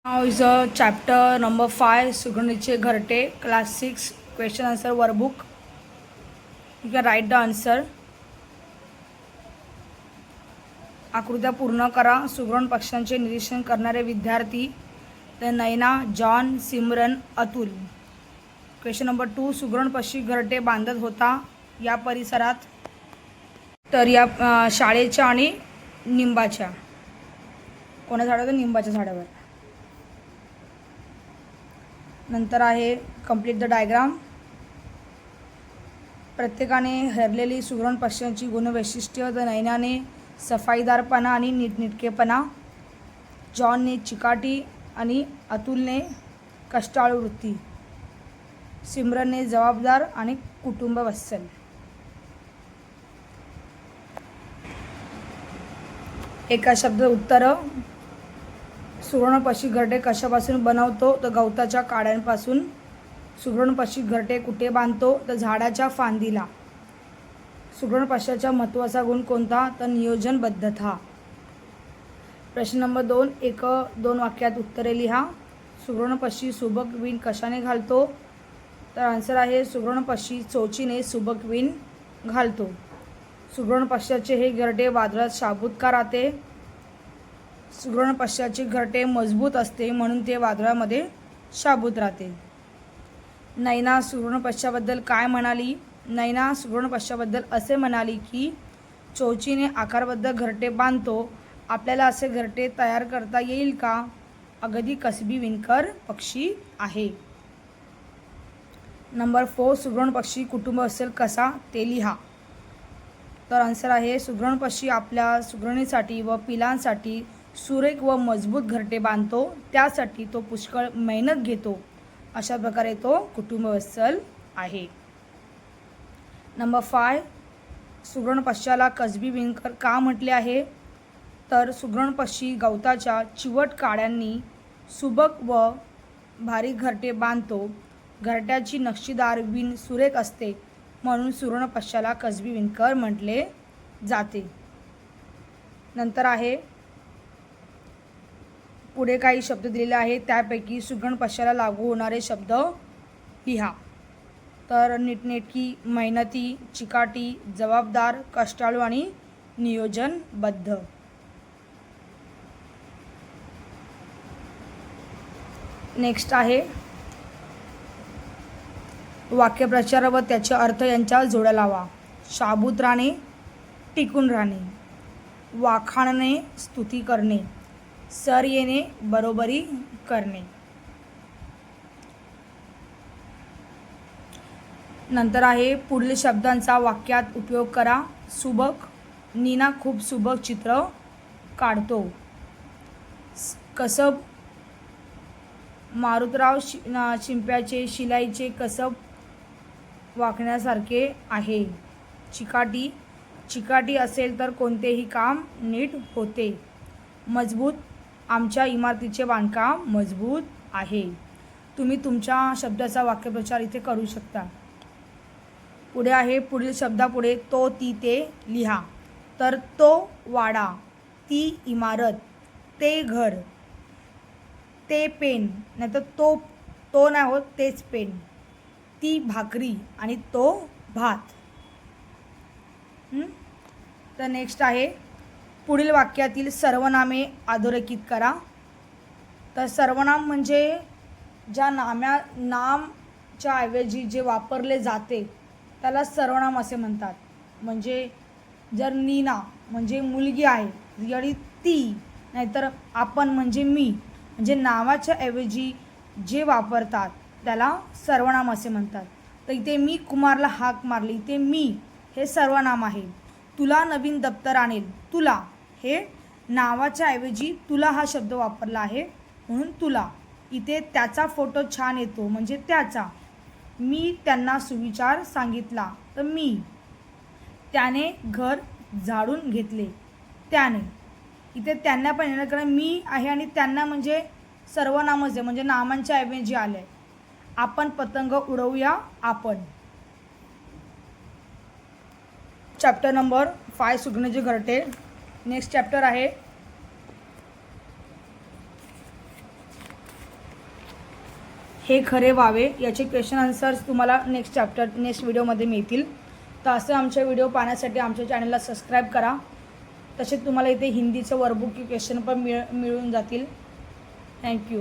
Now is a chapter number 5, Sugandhiche Gharte, class 6, question answer workbook. You can write the answer. आकृत्या पूर्ण करा. सुगरण पक्ष्यांचे निरीक्षण करणारे विद्यार्थी तर Naina, John, Simran, Atul. Question number 2, सुगरण पक्षी घरटे बांधत होता या परिसरात. तर या शाळेच्या आणि निंबाच्या, कोणत्या झाडावर? निंबाच्या झाडावर. नंतर आहे कंप्लीट द डायग्राम. प्रत्येकाने हरलेली सुगरण पक्ष्यांची गुणवैशिष्ट्य. तर नैनाने सफाईदारपणा आणि नीटनेटकेपणा, जॉनने चिकाटी आणि अतुलने कष्टाळू वृत्ती, सिमरनने जबाबदार आणि कुटुंबवत्सल. एका शब्द उत्तर. सुगरण पक्षी घरटे कशापासून बनवतो? तर गवताच्या काड्यांपासून. सुगरण पक्षी घरटे कुठे बांधतो? तर झाडाच्या फांदीला. सुगरण पक्ष्याचा महत्त्वाचा गुण कोणता? तर नियोजनबद्धता. प्रश्न नंबर 2, 1-2 वाक्यात उत्तरे लिहा. सुगरण पक्षी सुबक विण कशाने घालतो? तर आन्सर आहे सुगरण पक्षी चोचीने सुबक विण घालतो. सुगरण पक्ष्याचे हे घरटे वादळात शाबूत का राहते? सुगरण पक्ष्याचे घरटे मजबूत असते म्हणून ते वादळामध्ये शाबूत राहते. नैना सुगरण पक्ष्याबद्दल काय म्हणाली? नैना सुगरण पक्ष्याबद्दल असे म्हणाली की चोचीने आकारबद्ध घरटे बांधतो. आपल्याला असे घरटे तयार करता येईल का? अगदी कसबी विणकर पक्षी आहे. नंबर 4, सुगरण पक्षी कुटुंब असेल कसा? ते लिहा. तर आन्सर आहे सुगरण पक्षी आपल्या सुगरणीसाठी व पिलांसाठी सुरेख व मजबूत घरटे बांधतो. त्यासाठी तो पुष्कळ मेहनत घेतो. अशा प्रकारे तो कुटुंबवत्सल आहे. नंबर 5, सुगरण पक्ष्याला कसबी विणकर का म्हटले आहे? तर सुगरण पक्षी गवताच्या चिवट काड्यांनी सुबक व भारी घरटे बांधतो. घरट्याची नक्षीदार विण सुरेख असते म्हणून सुगरण पक्ष्याला कसबी विणकर म्हटले जाते. नंतर आहे पुढे काही शब्द दिलेले आहेत, त्यापैकी सुगरण पक्ष्याला लागू होणारे शब्द लिहा. तर नीटनेटकी, मेहनती, चिकाटी, जबाबदार, कष्टाळू आणि नियोजनबद्ध. नेक्स्ट आहे वाक्यप्रचार व त्याचे अर्थ यांच्या जोड्या लावा. शाबूत राहणे, टिकून राहणे, वाखाणणे, स्तुती करणे, सर येणे, बरोबरी करणे. नंतर आहे पुढील शब्दांचा वाक्यात उपयोग करा. सुबक, नीना खूप सुबक चित्र काढतो. कसब, मारुतराव शिंप्याचे शिलाईचे कसब वाकण्यासारखे आहे. चिकाटी, चिकाटी असेल तर कोणतेही काम नीट होते. मजबूत, आमच्या इमारतीचे बांधकाम मजबूत आहे. तुम्ही तुमच्या शब्दाचा वाक्यप्रचार इथे करू शकता. पुढे आहे पुढील शब्दापुढे तो, ती, ते लिहा. तर तो वाडा, ती इमारत, ते घर, ते पेन, नाहीतर तो नाही होत तेच पेन, ती भाकरी आणि तो भात. तर नेक्स्ट आहे पुढील वाक्यातील सर्वनामे अधोरेखित करा. तर सर्वनाम म्हणजे ज्या नामच्या ऐवजी जे वापरले जाते त्याला सर्वनाम असे म्हणतात. म्हणजे जर नीना म्हणजे मुलगी आहे आणि ती, नाहीतर आपण म्हणजे मी, म्हणजे नावाच्या ऐवजी जे वापरतात त्याला सर्वनाम असे म्हणतात. तर इथे मी कुमारला हाक मारली, इथे मी हे सर्वनाम आहे. तुला नवीन दप्तर आणेल, तुला हे नावाच्या ऐवजी तुला हा शब्द वापरला आहे म्हणून तुला. इथे त्याचा फोटो छान येतो म्हणजे त्याचा. मी त्यांना सुविचार सांगितला, तर मी. त्याने घर झाडून घेतले, त्याने. इथे त्यांना पण येणार कारण मी आहे आणि त्यांना म्हणजे सर्वनामच आहे, म्हणजे नामांच्या ऐवजी आले. आपण पतंग उडवूया, आपण. चॅप्टर नंबर 5 सुगणीचे घरटे. नेक्स्ट चॅप्टर आहे हे खरे व्हावे याचे क्वेश्चन आन्सर्स तुम्हाला नेक्स्ट व्हिडिओमध्ये मिळतील. तर असे आमचे व्हिडिओ पाहण्यासाठी आमच्या चॅनलला सबस्क्राईब करा. तसेच तुम्हाला इथे हिंदीचं वर्कबुक की क्वेश्चन पण मिळून जातील. थँक्यू.